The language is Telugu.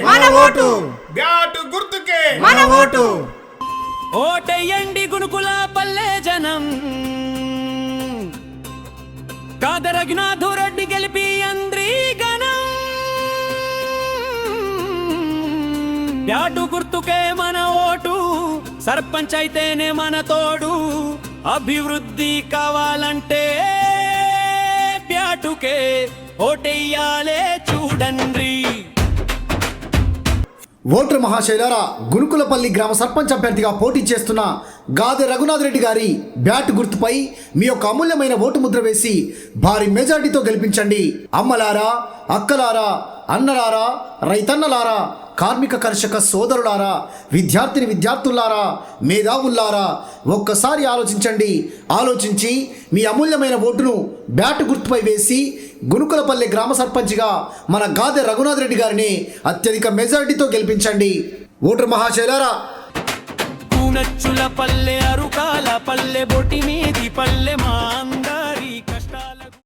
మన ఓటు, బ్యాటు గుర్తుకే మన ఓటు. ఓటెయ్యండి గునుకుల పల్లె జనం, కాదరఘునాథు రెడ్డి గెలిపి అంద్రీ గణం. బ్యాటు గుర్తుకే మన ఓటు, సర్పంచ్ అయితేనే మన తోడు. అభివృద్ధి కావాలంటే బ్యాటుకే ఓటెయ్యాలే చూడండి. ఓటర్ మహాశైలారా, గునుకులపల్లి గ్రామ సర్పంచ్ అభ్యర్థిగా పోటీ చేస్తున్న గాదె రఘునాథ్ రెడ్డి గారి బ్యాట్ గుర్తుపై మీ యొక్క అమూల్యమైన ఓటు ముద్ర వేసి భారీ మెజార్టీతో గెలిపించండి. అమ్మలారా, అక్కలారా, అన్నలారా, రైతన్నలారా, కార్మిక కర్షక సోదరులారా, విద్యార్థులారా, మేధావుల్లారా, ఒక్కసారి ఆలోచించండి. ఆలోచించి మీ అమూల్యమైన ఓటును బ్యాట్ గుర్తుపై వేసి గునుకులపల్లి గ్రామ సర్పంచ్గా మన గాదె రఘునాథ్ రెడ్డి గారిని అత్యధిక మెజారిటీతో గెలిపించండి. ఓటర్ మహాశైలారా, నచ్చుల పల్లె, అరుకాల పల్లె, బొటి మీది పల్లె,